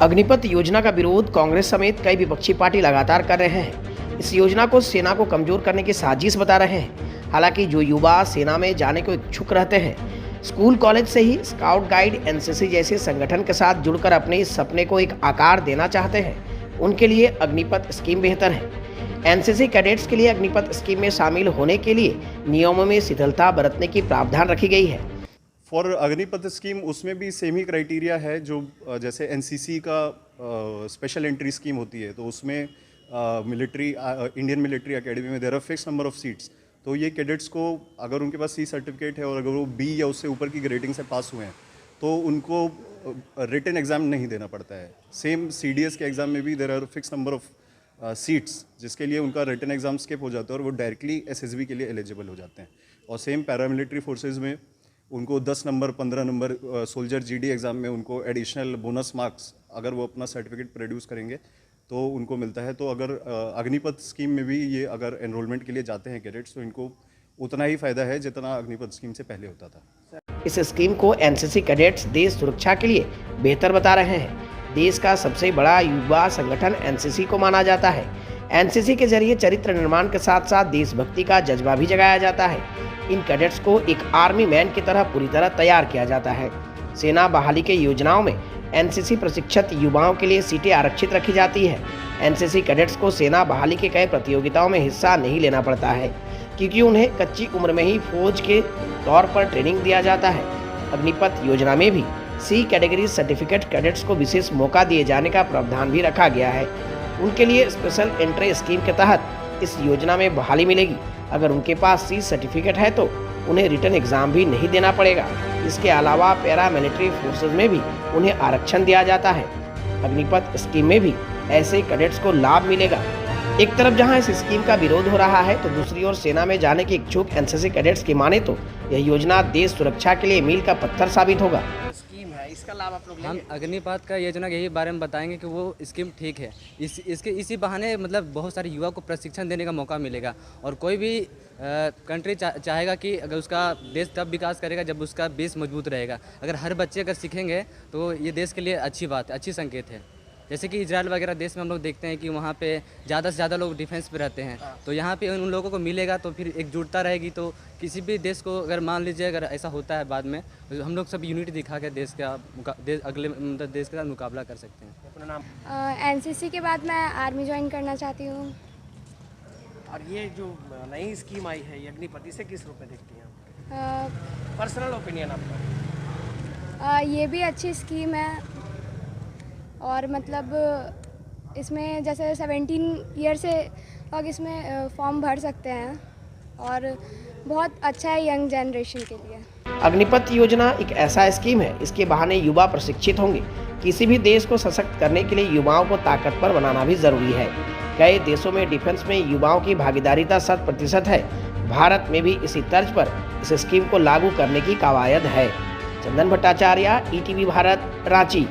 अग्निपथ योजना का विरोध कांग्रेस समेत कई विपक्षी पार्टी लगातार कर रहे हैं। इस योजना को सेना को कमजोर करने की साजिश बता रहे हैं। हालांकि जो युवा सेना में जाने को इच्छुक रहते हैं, स्कूल कॉलेज से ही स्काउट गाइड एनसीसी जैसे संगठन के साथ जुड़कर अपने इस सपने को एक आकार देना चाहते हैं, उनके लिए अग्निपथ स्कीम बेहतर है। एनसीसी कैडेट्स के लिए अग्निपथ स्कीम में शामिल होने के लिए नियमों में शिथिलता बरतने की प्रावधान रखी गई है। फॉर अग्निपथ स्कीम उसमें भी सेम ही क्राइटेरिया है जो जैसे एनसीसी का स्पेशल एंट्री स्कीम होती है, तो उसमें इंडियन मिलिट्री एकेडमी में there are fix number of seats. तो ये कैडेट्स को अगर उनके पास सी सर्टिफिकेट है और अगर वो बी या उससे ऊपर की ग्रेडिंग से पास हुए हैं तो उनको रिटन एग्ज़ाम नहीं देना पड़ता है। सेम सीडीएस के एग्ज़ाम में भी there are fix number of seats जिसके लिए उनका रिटन एग्ज़ाम स्किप हो जाता है और वो डायरेक्टली एसएसबी के लिए एलिजिबल हो जाते हैं। और सेम पैरामिलिट्री फोर्सेज में उनको 10 number 15 number soldier GD exam में उनको एडिशनल बोनस मार्क्स अगर वो अपना सर्टिफिकेट प्रोड्यूस करेंगे तो उनको मिलता है। तो अगर अग्निपथ स्कीम में भी ये अगर एनरोलमेंट के लिए जाते हैं कैडेट्स तो इनको उतना ही फ़ायदा है जितना अग्निपथ स्कीम से पहले होता था। इस स्कीम को एनसीसी कैडेट्स देश सुरक्षा के लिए बेहतर बता रहे हैं। देश का सबसे बड़ा युवा संगठन एनसीसी को माना जाता है। एनसीसी के जरिए चरित्र निर्माण के साथ साथ देशभक्ति का जज्बा भी जगाया जाता है। इन कैडेट्स को एक आर्मी मैन की तरह पूरी तरह तैयार किया जाता है। सेना बहाली के योजनाओं में एनसीसी प्रशिक्षित युवाओं के लिए सीटें आरक्षित रखी जाती है। एनसीसी कैडेट्स को सेना बहाली के कई प्रतियोगिताओं में हिस्सा नहीं लेना पड़ता है क्योंकि उन्हें कच्ची उम्र में ही फौज के तौर पर ट्रेनिंग दिया जाता है। अग्निपथ योजना में भी सी कैटेगरी सर्टिफिकेट कैडेट्स को विशेष मौका दिए जाने का प्रावधान भी रखा गया है। उनके लिए स्पेशल एंट्री स्कीम के तहत इस योजना में बहाली मिलेगी। अगर उनके पास सी सर्टिफिकेट है तो उन्हें रिटन एग्जाम भी नहीं देना पड़ेगा। इसके अलावा पैरा मिलिट्री फोर्सेज में भी उन्हें आरक्षण दिया जाता है। अग्निपथ स्कीम में भी ऐसे कैडेट्स को लाभ मिलेगा। एक तरफ जहां इस स्कीम का विरोध हो रहा है तो दूसरी ओर सेना में जाने के इच्छुक एनसीसी कैडेट्स की माने तो यह योजना देश सुरक्षा के लिए मील का पत्थर साबित होगा। इसका लाभ आप लोग हम अग्निपथ का योजना यही बारे में बताएंगे कि वो स्कीम ठीक है। इसी बहाने मतलब बहुत सारे युवा को प्रशिक्षण देने का मौका मिलेगा और कोई भी कंट्री चाहेगा कि अगर उसका देश तब विकास करेगा जब उसका बेस मजबूत रहेगा। अगर हर बच्चे अगर सीखेंगे तो ये देश के लिए अच्छी बात है, अच्छी संकेत है। जैसे कि इजराइल वगैरह देश में हम लोग देखते हैं कि वहाँ पे ज़्यादा से ज़्यादा लोग डिफेंस पे रहते हैं, तो यहाँ पे उन लोगों को मिलेगा तो फिर एकजुटता रहेगी। तो किसी भी देश को अगर मान लीजिए अगर ऐसा होता है बाद में तो हम लोग सब यूनिटी दिखा के अगले देश के साथ मुकाबला कर सकते हैं। अपना नाम? एनसीसी के बाद मैं आर्मी ज्वाइन करना चाहती हूँ। और ये जो नई स्कीम आई है ये अग्निपथ, इसे किस रूप में देखती हैं? पर्सनल ओपिनियन आपका? ये भी अच्छी स्कीम है और मतलब इसमें जैसे 17 ईयर से लोग इसमें फॉर्म भर सकते हैं और बहुत अच्छा है यंग जनरेशन के लिए। अग्निपथ योजना एक ऐसा स्कीम है, इसके बहाने युवा प्रशिक्षित होंगे। किसी भी देश को सशक्त करने के लिए युवाओं को ताकतवर बनाना भी जरूरी है। कई देशों में डिफेंस में युवाओं की भागीदारिता 100% है। भारत में भी इसी तर्ज पर इस स्कीम को लागू करने की कवायद है। चंदन भट्टाचार्य, ईटीवी भारत, रांची।